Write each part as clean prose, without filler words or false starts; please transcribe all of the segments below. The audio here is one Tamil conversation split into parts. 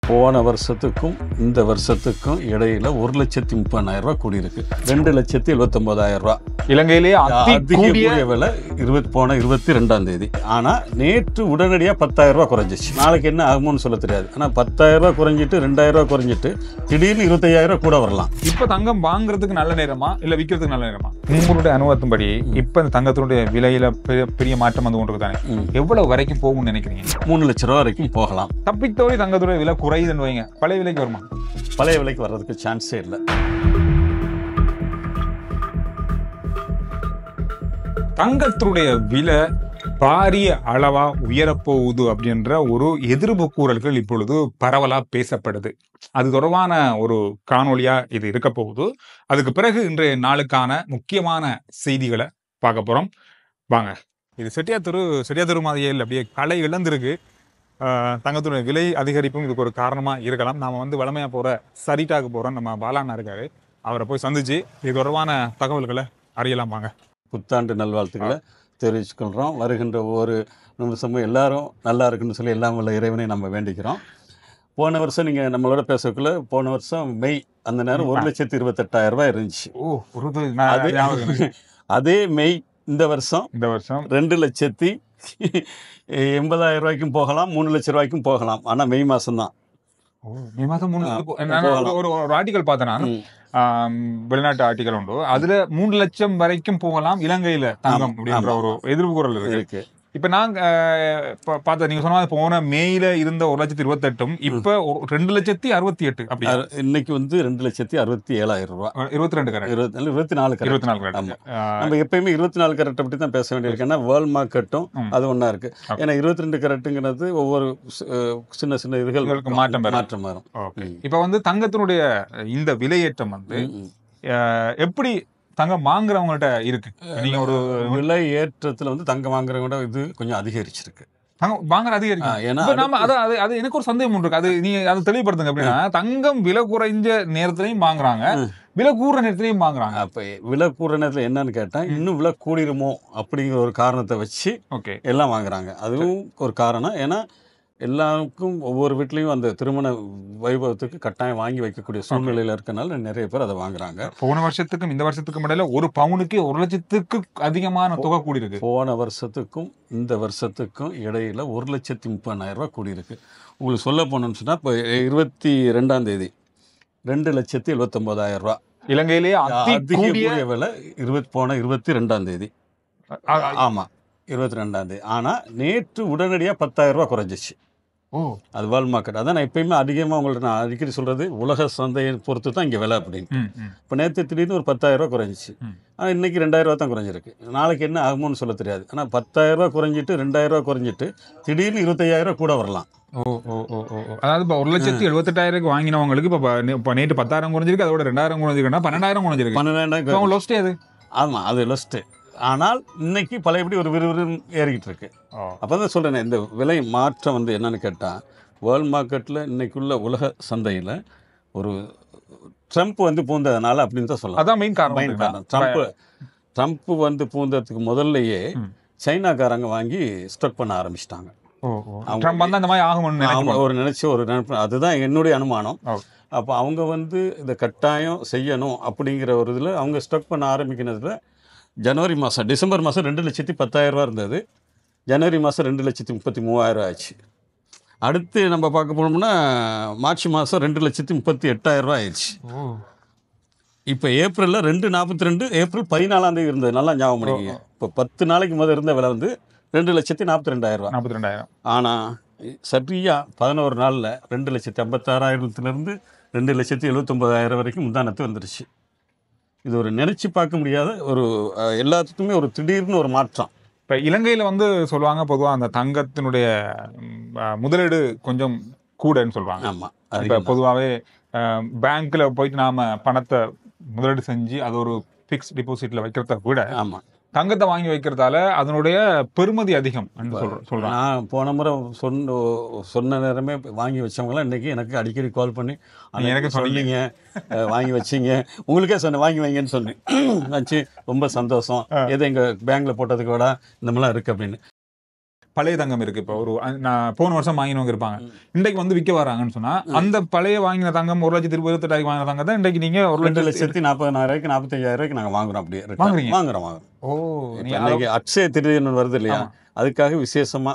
போன வருஷத்துக்கும் இந்த வருஷத்துக்கும் இடையில 1,30,30,000 ரூபாய் கூடியிருக்கு. 2,79,000 ரூபாய் இலங்கையிலேயே அதிக கூடிய விலை போன 22ஆம் தேதி. ஆனா நேற்று உடனடியா 10,000 ரூபாய் குறைஞ்சிச்சு. நாளைக்கு என்ன ஆகும்னு சொல்ல தெரியாது. ஆனா 10,000 ரூபாய் குறைஞ்சிட்டு 2,000 ரூபாய் குறைஞ்சிட்டு திடீர்னு 25,000 ரூபாய் கூட வரலாம். இப்ப தங்கம் வாங்குறதுக்கு நல்ல நேரமா இல்ல விற்கிறதுக்கு நல்ல நேரமா? உங்களுடைய அனுபவத்தின்படி இப்ப இந்த தங்கத்தினுடைய விலையில பெரிய மாற்றம் வந்து கொண்டு தானே, எவ்வளவு வரைக்கும் போகும்னு நினைக்கிறீங்க? 3 லட்சம் ரூபாய் வரைக்கும் போகலாம். தப்பித்தோடி தங்கத்துடைய விலை குறையுதுன்னு வைங்க, பழைய விலைக்கு வருமா? பழைய விலைக்கு வர்றதுக்கு சான்ஸே இல்லை. தங்கத்தினுடைய விலை பாரிய அளவா உயரப்போகுது அப்படின்ற ஒரு எதிர்ப்பு கூறல்கள் இப்பொழுது பரவலா பேசப்படுது. அது தொடர்பான ஒரு காணொலியா இது இருக்க போகுது. அதுக்கு பிறகு இன்றைய நாளுக்கான முக்கியமான செய்திகளை பார்க்க போறோம். வாங்க. இது செட்டியாத்தெரு மாதிரியே இல்லை, அப்படியே களை இழந்திருக்கு. தங்கத்துடைய விலை அதிகரிப்பும் இதுக்கு ஒரு காரணமா இருக்கலாம். நாம வந்து வளமையா போற சரிட்டாக்கு போறோம். நம்ம பாலாண்ணா இருக்காரு, அவரை போய் சந்திச்சு இது தொடர்பான தகவல்களை அறியலாம். வாங்க. புத்தாண்டு நல்வாழ்த்துக்களை தெரிவிச்சுக்கொள்கிறோம். வருகின்ற ஒவ்வொரு நிமிஷமும் எல்லாரும் நல்லா இருக்குன்னு சொல்லி எல்லாம் உள்ள இறைவனை நம்ம வேண்டிக்கிறோம். போன வருஷம் நீங்கள் நம்மளோட பேசக்குள்ள போன வருஷம் மெய் அந்த நேரம் 1,28,000 ரூபாய் இருந்துச்சு. அதே மெய் இந்த வருஷம் 2,80,000 ரூபாய்க்கும் போகலாம், 3 லட்சம் ரூபாய்க்கும் போகலாம். ஆனால் மெய் மாதம் தான். ஒரு ஆர்டிகல் பார்த்தேன், வெளிநாட்டு ஆர்டிகல் உண்டு. அதுல 3 லட்சம் வரைக்கும் போகலாம் இலங்கையில தங்கம் அப்படின்ற ஒரு எதிர்ப்பு குரல் இருக்கு. இப்ப நாங்க பார்த்தா நீங்க சொன்ன போன மேயில இருந்த 1,28,000 இப்ப 2,68,000 அப்படி இன்னைக்கு வந்து 2,67,000 ரூபாய். 22 கரெக்ட், 24 கரெக்ட். நம்ம எப்பயுமே 24 கரெக்ட் அப்படி தான் பேச வேண்டியிருக்கு. ஏன்னா வேர்ல்ட் மார்க்கெட்டும் அது ஒன்னா இருக்கு. ஏன்னா 22 கரெக்டுங்கிறது ஒவ்வொரு சின்ன சின்ன இதுகளுக்கு மாற்றம் வரும். இப்ப வந்து தங்கத்தினுடைய இந்த விலையேற்றம் வந்து எப்படி தங்கம் வாங்குறவங்கள்ட்ட இருக்கு? நீங்க ஒரு விலை ஏற்றத்துல வந்து தங்கம் வாங்குறவங்க இது கொஞ்சம் அதிகரிச்சிருக்கு. தங்கம் வாங்குற அதிகரிக்கும். அது எனக்கு ஒரு சந்தேகம் இருக்கு, அது நீங்க அதை தெளிவுபடுத்துங்க. அப்படின்னா தங்கம் விலை குறைஞ்ச நேரத்திலையும் வாங்குறாங்க, விலை கூடுற நேரத்திலையும் வாங்குறாங்க. அப்ப விலை கூடுற நேரத்துல என்னன்னு கேட்டா இன்னும் விலை கூடிருமோ அப்படிங்கிற ஒரு காரணத்தை வச்சு எல்லாம் வாங்குறாங்க. அதுவும் ஒரு காரணம். ஏன்னா எல்லாருக்கும் ஒவ்வொரு வீட்லையும் அந்த திருமண வைபவத்துக்கு கட்டாயம் வாங்கி வைக்கக்கூடிய சூழ்நிலையில இருக்கனால நிறைய பேர் அதை வாங்குறாங்க. போன வருஷத்துக்கும் இந்த வருஷத்துக்கும் இடையில ஒரு பவுனுக்கு 1,00,000க்கு அதிகமான தொகை கூடியிருக்கு. போன வருஷத்துக்கும் இந்த வருஷத்துக்கும் இடையில 1,30,30,000 ரூபாய் கூடியிருக்கு. உங்களுக்கு சொல்ல போனோம்னு சொன்னா இப்போ 22ஆம் தேதி 2,79,000 ரூபாய் இலங்கையிலேயே அதிக கூடிய விலை போன 22ஆம் தேதி. ஆமா, 22ஆம் தேதி. ஆனா நேற்று உடனடியா 10,000 ரூபாய் குறைஞ்சிச்சு. அது வேர்ல்ட் மார்க்கெட். அதான் நான் எப்பயுமே அதிகமாக உங்கள்ட்ட நான் அடிக்கடி சொல்றது, உலக சந்தையை பொறுத்து தான் இங்கே விலை அப்படின்னு. இப்போ நேற்று திடீர்னு ஒரு 10,000 ரூபாய் குறைஞ்சிச்சு. ஆனால் இன்னைக்கு 2,000 ரூபாய் தான் குறைஞ்சிருக்கு. நாளைக்கு என்ன ஆகும்னு சொல்ல தெரியாது. ஆனால் 10,000 ரூபாய் குறைஞ்சிட்டு 2,000 ரூபாய் குறைஞ்சிட்டு திடீர்னு 25,000 ரூபாய் கூட வரலாம். அதாவது இப்போ 1,78,000 வாங்கினவங்களுக்கு இப்போ நேற்று 10,000 குறைஞ்சிருக்கு, அதோட 2,000 குறைஞ்சிருக்குன்னா 12,000 குறைஞ்சிருக்கு. 12,000 லோஸ்டே அது. ஆமாம், அது லொஸ்ட்டு. ஆனால் இன்னைக்கு பழையபடி ஒரு விறுவிறு ஏறிக்கிட்டு இருக்கு. அப்போ தான் சொல்கிறேன், இந்த விலை மாற்றம் வந்து என்னன்னு கேட்டால் வேர்ல்ட் மார்க்கெட்டில் இன்னைக்குள்ள உலக சந்தையில் ஒரு ட்ரம்ப் வந்து பூந்ததுனால அப்படின்னு தான் சொல்லலாம். அதான் மெயின் காரணம். ட்ரம்ப் வந்து பூந்ததுக்கு முதல்லையே சைனாக்காரங்க வாங்கி ஸ்டாக் பண்ண ஆரம்பிச்சிட்டாங்க. ஒரு நினைப்பு, அதுதான் என்னுடைய அனுமானம். அப்போ அவங்க வந்து இதை கட்டாயம் செய்யணும் அப்படிங்கிற ஒரு இதில் அவங்க ஸ்டாக் பண்ண ஆரம்பிக்கிறதுல ஜனவரி மாதம், டிசம்பர் மாதம் 2,10,000 ரூபா இருந்தது. ஜனவரி மாதம் 2,33,000 ஆச்சு. அடுத்து நம்ம பார்க்க போனோம்னா மார்ச் மாதம் 2,38,000 ரூபா ஆயிடுச்சு. இப்போ ஏப்ரலில் 2,42, ஏப்ரல் 14ஆம் தேதி இருந்தது. நல்லா ஞாபகம் பண்ணிக்கோங்க. இப்போ 10 நாளைக்கு முதல் இருந்த விலை வந்து 2,42,000 ரூபா. 42,000. ஆனால் சரியா 11 நாளில் 2,56,000 2,79,000 வரைக்கும் முந்தானத்து வந்துருச்சு. இது ஒரு நினைச்சு பார்க்க முடியாத ஒரு, எல்லாத்துக்குமே ஒரு திடீர்னு ஒரு மாற்றம். இப்போ இலங்கையில் வந்து சொல்லுவாங்க பொதுவாக அந்த தங்கத்தினுடைய முதலீடு கொஞ்சம் கூடன்னு சொல்லுவாங்க. ஆமாம், இப்போ பொதுவாகவே பேங்க்கில் போயிட்டு நாம் பணத்தை முதலீடு செஞ்சு அது ஒரு ஃபிக்ஸ் டிபாசிட்டில் வைக்கிறத விட ஆமாம் தங்கத்தை வாங்கி வைக்கிறதால அதனுடைய பெருமதி அதிகம் சொல்றாங்க. நான் போன முறை சொன்ன நேரமே வாங்கி வச்சவங்களாம் இன்னைக்கு எனக்கு அடிக்கடி கால் பண்ணி எனக்கு சொன்னீங்க வாங்கி வச்சிங்க, உங்களுக்கே சொன்னேன் வாங்கி வைங்கன்னு சொன்னேன். வச்சு ரொம்ப சந்தோஷம், எது எங்கள் பேங்க்ல போட்டதுக்கு விட இந்த மாதிரிலாம் இருக்கு அப்படின்னு. பழைய தங்கம் இருக்கு. இப்போ ஒரு நான் போன வருஷம் வாங்கினவங்க இருப்பாங்க, இன்றைக்கு வந்து விற்க வராங்கன்னு சொன்னா அந்த பழைய வாங்கின தங்கம் 1,28,000 வாங்கின தங்கம் தான் இன்றைக்கு நீங்க 2,40,000 45,000 நாங்க வாங்குறோம். அப்படியே வாங்குறீங்க? வாங்குறோம். ஓ, இன்னைக்கு அட்சய திருதின்னு வருது இல்லையா, அதுக்காக விசேஷமா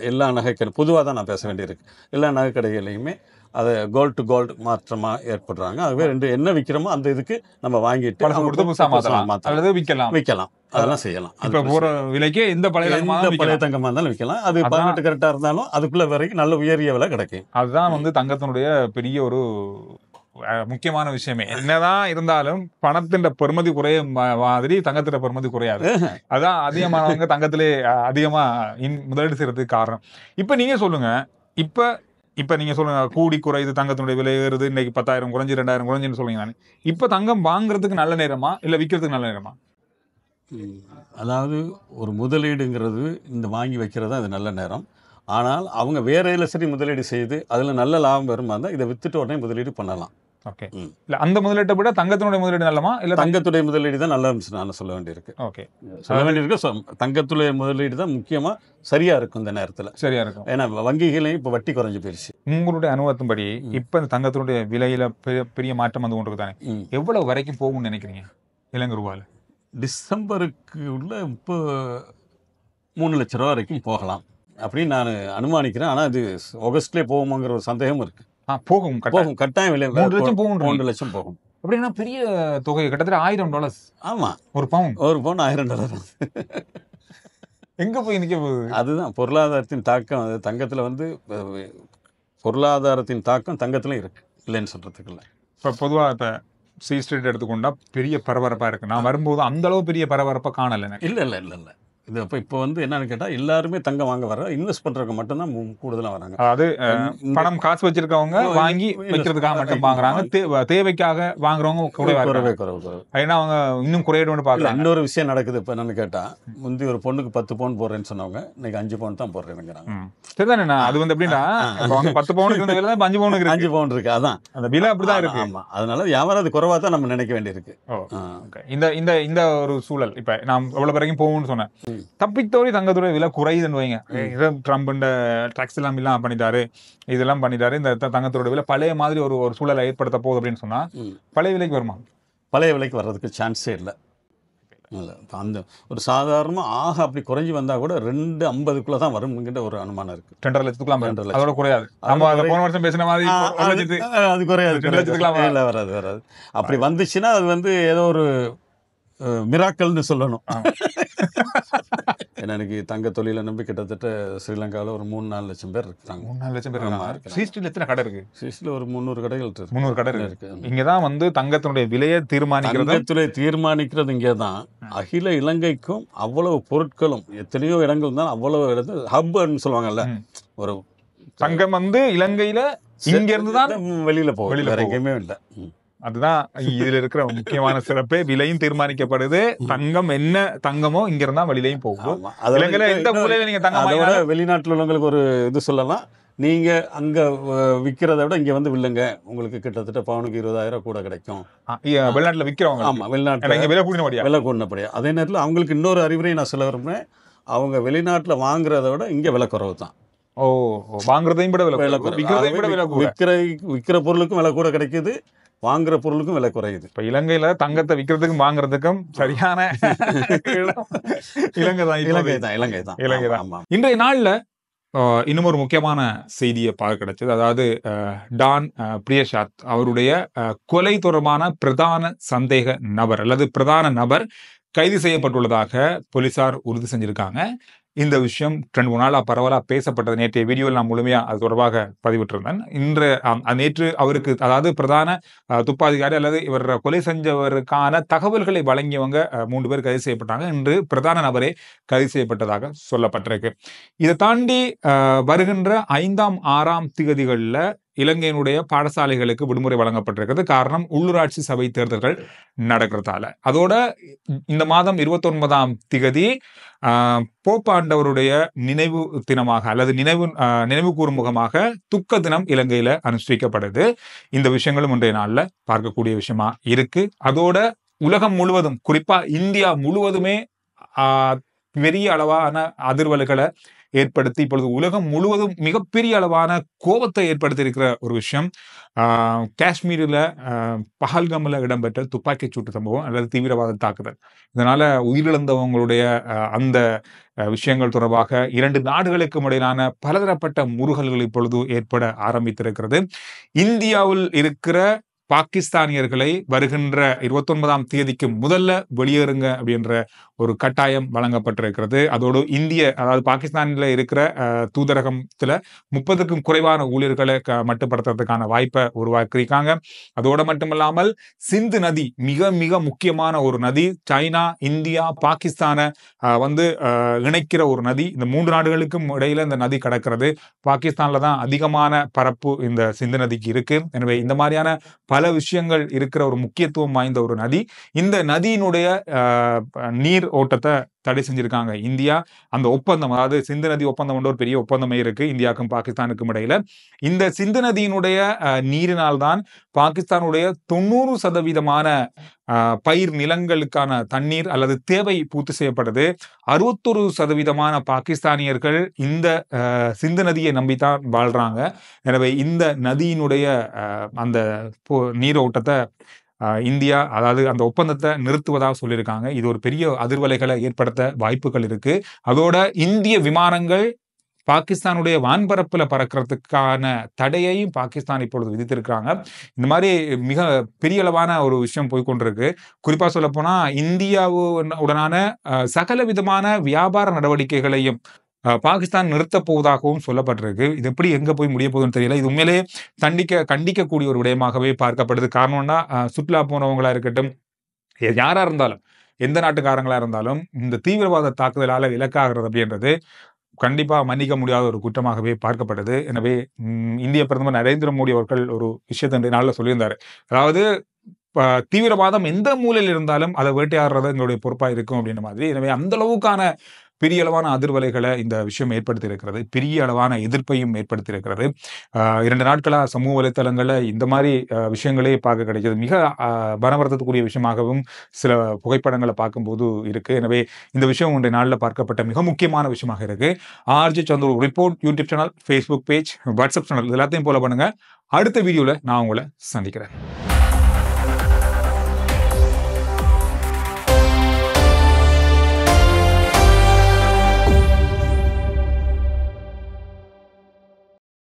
எல்லா நகை பொதுவாக தான் நான் பேச வேண்டியிருக்கு. எல்லா நகை கடைகளையுமே அதை கோல்டு டு கோல்டு மாற்றமாக ஏற்படுறாங்க. அதுவே என்ன விற்கிறோமோ அந்த இதுக்கு நம்ம வாங்கிட்டு கொடுத்து புதுசாக மாற்றலாம் அல்லது விற்கலாம். அதெல்லாம் செய்யலாம். இப்போ போகிற விலைக்கு எந்த பழைய தங்கமாக இருந்தாலும் விற்கலாம். அது 18 கரெக்டாக இருந்தாலும் அதுக்குள்ள வரைக்கும் நல்ல உயரிய விலை கிடைக்கும். அதுதான் வந்து தங்கத்தினுடைய பெரிய ஒரு முக்கியமான விஷயமே. என்னதான் இருந்தாலும் பணத்தின் பெருமதி குறைய மாதிரி தங்கத்தின் பெருமதி குறையாது. அதான் அதிகமானவங்க தங்கத்திலே அதிகமா முதலீடு செய்யறதுக்கு காரணம். இப்ப நீங்க சொல்லுங்க, இப்ப நீங்க சொல்லுங்க, கூடி குறையுது, தங்கத்தினுடைய விலை ஏறுது, இன்னைக்கு 10,000 குறைஞ்சு 2,000 குறைஞ்சுன்னு சொல்லுங்க. நான் இப்ப தங்கம் வாங்குறதுக்கு நல்ல நேரமா இல்ல விற்கிறதுக்கு நல்ல நேரமா? அதாவது ஒரு முதலீடுங்கிறது இந்த வாங்கி வைக்கிறது அது நல்ல நேரம். ஆனால் அவங்க வேற இதில் சரி முதலீடு செய்து அதில் நல்ல லாபம் வருமா இருந்தால் இதை வித்துட்டு உடனே முதலீடு பண்ணலாம். ஓகே, இல்ல அந்த முதலீட்டை விட தங்கத்தினுடைய முதலீடு நல்லமா இல்ல தங்கத்துடைய முதலீடு தான் நல்லா இருந்துச்சு நான் சொல்ல வேண்டியிருக்கு. ஓகே, சொல்ல வேண்டியிருக்கு. தங்கத்துடைய முதலீடு தான் முக்கியமா சரியா இருக்கும் இந்த நேரத்தில். சரியா இருக்கும். ஏன்னா வங்கிகளையும் இப்போ வட்டி குறைஞ்சு போயிடுச்சு. உங்களுடைய அனுபவத்தின்படி இப்ப இந்த தங்கத்தினுடைய விலையில பெரிய மாற்றம் வந்து கொண்டு தானே, எவ்வளவு வரைக்கும் போகும்னு நினைக்கிறீங்க இலங்கை ரூபாயில? டிசம்பருக்கு உள்ள இப்போ 3 லட்ச ரூபா வரைக்கும் போகலாம் அப்படின்னு நான் அனுமானிக்கிறேன். ஆனால் அது ஆகஸ்ட்லேயே போகுமாங்கிற ஒரு சந்தேகம் இருக்கு. போகும் கட்டாயம் விலை 3 லட்சம் போகும். 3 லட்சம் போகும் அப்படின்னா பெரிய தொகை, கிட்டத்தட்ட $1,000. ஆமா, ஒரு பவுன் $1,000. எங்க போய் நிக்க போகுது? அதுதான் பொருளாதாரத்தின் தாக்கம். அது தங்கத்துல வந்து பொருளாதாரத்தின் தாக்கம் தங்கத்துல இருக்கு, இல்லைன்னு சொல்றதுக்கு இல்லை. இப்ப பொதுவா இப்ப சி ஸ்ட்ரீட் எடுத்துக்கொண்டா பெரிய பரபரப்பா இருக்கு. நான் வரும்போது அந்த அளவு பெரிய பரபரப்பா காணல. இல்ல இது இப்போ வந்து என்னன்னு கேட்டா எல்லாருமே தங்கம் வாங்க வர இன்வெஸ்ட் பண்றவங்க மட்டும்தான் கூடுதலா வராங்க. அதாவது பணம் காசு வச்சிருக்கவங்க வாங்கி வைக்கிறதுக்காக மட்டும் வாங்குறாங்க. தேவைக்காக வாங்குறவங்க குறைவு. ஏன்னா அவங்க இன்னும் குறையிடும்னு பாக்கலாம். இன்னொரு விஷயம் நடக்குது. இப்ப என்னன்னு கேட்டா, முந்தி ஒரு பொண்ணுக்கு 10 பவுன் போடுறேன்னு சொன்னவங்க இன்னைக்கு 5 பவுன் தான் போடுறேங்கிறாங்க. சரிதானே? அது வந்து எப்படின்னா 10 பவுனுக்கு இருந்த விலை 5 பவுனுக்கு 5 பவுன் இருக்கு. அதான் அந்த விலை அப்படிதான் இருக்கு. ஆமா, அதனால வியாபாரம் அது குறைவா தான் நம்ம நினைக்க வேண்டியிருக்கு. இந்த ஒரு சூழல் இப்ப நான் எவ்வளவு வரைக்கும் போகும்னு சொன்னேன். தப்பித்தோடி தங்கத்துடைய விலை குறையுதுன்னு வைங்க. ட்ரம்ப் டாக்ஸ் எல்லாம் பண்ணிட்டாரு, இதெல்லாம் பண்ணிட்டாரு, இந்த தங்கத்தோட விலை பழைய மாதிரி ஒரு சூழலை ஏற்படுத்த போகுது அப்படின்னு சொன்னா பழைய விலைக்கு வருமா? பழைய விலைக்கு வர்றதுக்கு சான்ஸே இல்லை. அந்த ஒரு சாதாரணமாக அப்படி குறைஞ்சி வந்தா கூட 250க்குள்ள தான் வரும்ங்கிற ஒரு அனுமானம் இருக்கு. 2.5 லட்சத்துக்குலாம் அதோட குறையாது. நம்ம போன வருஷம் பேசின மாதிரி அது குறையாது. 2 லட்சத்துக்குலாம் வராது. அப்படி வந்துச்சுன்னா அது வந்து ஏதோ ஒரு மிராக்கல்னு சொல்லணும். ஏன்னா எனக்கு தங்க தொழிலை நம்பி கிட்டத்தட்ட ஸ்ரீலங்காவில் ஒரு 3-4 லட்சம் பேர் இருக்காங்க. 3-4 லட்சம் பேர் இருக்காங்க. சீஸ்டில் எத்தனை கடை இருக்கு? சீஸ்டில் ஒரு 300 கடைகள் இருக்கு. 300 கடை இருக்கு. இங்கதான் வந்து தங்கத்தினுடைய விலையை தீர்மானிக்கிறது இங்கேதான். அகில இலங்கைக்கும் அவ்வளவு பொருட்களும் எத்தனையோ இடங்கள் தான், அவ்வளவு இடத்துல ஹப்னு சொல்லுவாங்கல்ல, ஒரு தங்கம் வந்து இலங்கையில இங்க இருந்துதான் வெளியில போகும், வேற எங்கேயுமே இல்லை. அதுதான் இதுல இருக்கிற முக்கியமான சிறப்பே. விலையும் தீர்மானிக்கப்படுது. தங்கம் என்ன தங்கமோ இங்க இருந்தா வெளியிலையும் போகும். எந்த மூலையில நீங்க தங்கம் வெளிநாட்டுல உள்ளவங்களுக்கு ஒரு இது சொல்லலாம், நீங்க அங்க விக்கிறத விட இங்க வந்து வில்லுங்க, உங்களுக்கு கிட்டத்தட்ட பவுனுக்கு 20,000 கூட கிடைக்கும். வெளிநாட்டுல விக்கிறவங்க. ஆமா, வெளிநாட்டுல விலை கூடினபடியா. அதே நேரத்தில் அவங்களுக்கு இன்னொரு அறிவுரை நான் சொல்ல விரும்புறேன். அவங்க வெளிநாட்டுல வாங்குறத விட இங்க விலை குறைவு தான். வாங்குறதையும் விட விலை விற்கிற பொருளுக்கும் விலை கூட கிடைக்குது, வாங்குற பொருளுக்கும் விலை குறையுது. இப்ப இலங்கையில தங்கத்தை விற்கிறதுக்கும் வாங்குறதுக்கும் சரியான இலங்கை தான். இன்றைய நாள்ல இன்னும் ஒரு முக்கியமான செய்தியை பார்க்க கிடைச்சது. அதாவது டான் பிரியசாத் அவருடைய கொலை தொடர்பான பிரதான சந்தேக நபர் அல்லது பிரதான நபர் கைது செய்யப்பட்டுள்ளதாக போலீசார் உறுதி செஞ்சிருக்காங்க. இந்த விஷயம் 2-3 நாளா பரவலா பேசப்பட்டது. நேற்றைய வீடியோவில் நான் முழுமையா அது தொடர்பாக பதிவிட்டிருந்தேன். நேற்று அவருக்கு, அதாவது பிரதான துப்பாக்கியாரி அல்லது இவர் கொலை செஞ்சவருக்கான தகவல்களை வழங்கியவங்க 3 பேர் கைது செய்யப்பட்டாங்க. இன்று பிரதான நபரே கைது செய்யப்பட்டதாக சொல்லப்பட்டிருக்கு. இதை தாண்டி வருகின்ற 5ஆம் 6ஆம் திகதிகளில் இலங்கையினுடைய பாடசாலைகளுக்கு விடுமுறை வழங்கப்பட்டிருக்கிறது. காரணம், உள்ளூராட்சி சபை தேர்தல்கள் நடக்கிறதால. அதோட இந்த மாதம் 29ஆம் திகதி போப்பாண்டவருடைய நினைவு தினமாக அல்லது நினைவு கூறும் முகமாக துக்க தினம் இலங்கையில அனுஷ்டிக்கப்படுது. இந்த விஷயங்களும் இன்றைய நாள்ல பார்க்கக்கூடிய விஷயமா இருக்கு. அதோட உலகம் முழுவதும், குறிப்பா இந்தியா முழுவதுமே பெரிய அளவான அதிர்வலைகளை ஏற்படுத்தி இப்பொழுது உலகம் முழுவதும் மிகப்பெரிய அளவான கோபத்தை ஏற்படுத்தி இருக்கிற ஒரு விஷயம். காஷ்மீரில் பஹல்கமில் இடம்பெற்ற துப்பாக்கிச் சூட்டு சம்பவம் அல்லது தீவிரவாத தாக்குதல். இதனால உயிரிழந்தவங்களுடைய அந்த விஷயங்கள் தொடர்பாக 2 நாடுகளுக்கும் இடையிலான பலதரப்பட்ட முறுகல்கள் இப்பொழுது ஏற்பட ஆரம்பித்திருக்கிறது. இந்தியாவில் இருக்கிற பாகிஸ்தானியர்களை வருகின்ற 29ஆம் தேதிக்கு முதல்ல வெளியேறுங்க அப்படின்ற ஒரு கட்டாயம் வழங்கப்பட்டிருக்கிறது. அதோடு அதாவது பாகிஸ்தானில் இருக்கிற தூதரகத்துல 30க்கும் குறைவான ஊழியர்களை மட்டுப்படுத்துறதுக்கான வாய்ப்பை உருவாக்கியிருக்காங்க. அதோடு மட்டுமில்லாமல் சிந்து நதி மிக மிக முக்கியமான ஒரு நதி. சைனா, இந்தியா, பாகிஸ்தானை இணைக்கிற ஒரு நதி. இந்த 3 நாடுகளுக்கும் இடையில இந்த நதி கடக்கிறது. பாகிஸ்தான்ல தான் அதிகமான பரப்பு இந்த சிந்து நதிக்கு இருக்கு. எனவே இந்த மாதிரியான பல விஷயங்கள் இருக்கிற ஒரு முக்கியத்துவம் வாய்ந்த ஒரு நதி. இந்த நதியினுடைய நீர் ஓட்டத்தை தடை செஞ்சிருக்காங்க இந்தியா. அந்த ஒப்பந்தம், அதாவது சிந்து நதி ஒப்பந்தம் ஒரு பெரிய ஒப்பந்தமே இருக்கு இந்தியாவுக்கும் பாகிஸ்தானுக்கும் இடையில. இந்த சிந்து நதியினுடைய நீரினால்தான் பாகிஸ்தானுடைய 90% பயிர் நிலங்களுக்கான தண்ணீர் அல்லது தேவை பூர்த்தி செய்யப்படுது. 61% பாகிஸ்தானியர்கள் இந்த சிந்து நதியை நம்பித்தான் வாழ்றாங்க. எனவே இந்த நதியினுடைய அந்த நீரோட்டத்தை இந்தியா, அதாவது அந்த ஒப்பந்தத்தை நிறுத்துவதாக சொல்லியிருக்காங்க. இது ஒரு பெரிய அதிர்வலைகளை ஏற்படுத்த வாய்ப்புகள் இருக்கு. அதோட இந்திய விமானங்கள் பாகிஸ்தானுடைய வான்பரப்புல பறக்கிறதுக்கான தடையையும் பாகிஸ்தான் இப்பொழுது விதித்திருக்கிறாங்க. இந்த மாதிரி மிக பெரிய அளவான ஒரு விஷயம் போய்கொண்டிருக்கு. குறிப்பா சொல்ல போனா இந்தியாவுடனான சகல விதமான வியாபார நடவடிக்கைகளையும் பாகிஸ்தான் நிறுத்த போவதாகவும் சொல்லப்பட்டிருக்கு. இது எப்படி எங்க போய் முடிய போகுதுன்னு தெரியல. இது உண்மையிலே கண்டிக்கக்கூடிய ஒரு விடயமாகவே பார்க்கப்படுது. காரணம்னா சுற்றுலா போனவங்களா இருக்கட்டும், யாரா இருந்தாலும், எந்த நாட்டுக்காரங்களா இருந்தாலும் இந்த தீவிரவாத தாக்குதலால இலக்காகிறது அப்படின்றது கண்டிப்பா மன்னிக்க முடியாத ஒரு குற்றமாகவே பார்க்கப்படுது. எனவே இந்திய பிரதமர் நரேந்திர மோடி அவர்கள் ஒரு விஷயத்தை இன்றைய நாளில் சொல்லியிருந்தாரு. அதாவது தீவிரவாதம் எந்த மூலையில் இருந்தாலும் அதை வேட்டையாடுறது எங்களுடைய பொறுப்பா இருக்கும் அப்படின்ற மாதிரி. எனவே அந்த அளவுக்கான பெரிய அளவான அதிர்வலைகளை இந்த விஷயம் ஏற்படுத்தி இருக்கிறது. பெரிய அளவான எதிர்ப்பையும் ஏற்படுத்தி இருக்கிறது. 2 நாட்களாக சமூக வலைத்தளங்கள்ல இந்த மாதிரி விஷயங்களே பார்க்க கிடைக்கிறது. மிக பரவரத்துக்குரிய விஷயமாகவும் சில புகைப்படங்களை பார்க்கும்போது இருக்கு. எனவே இந்த விஷயம் இன்றைய நாளில் பார்க்கப்பட்ட மிக முக்கியமான விஷயமாக இருக்கு. RJ Chandru report YouTube channel, Facebook page, WhatsApp channel எல்லாத்தையும் ஃபாலோ பண்ணுங்க. அடுத்த வீடியோல நான் உங்களை சந்திக்கிறேன்.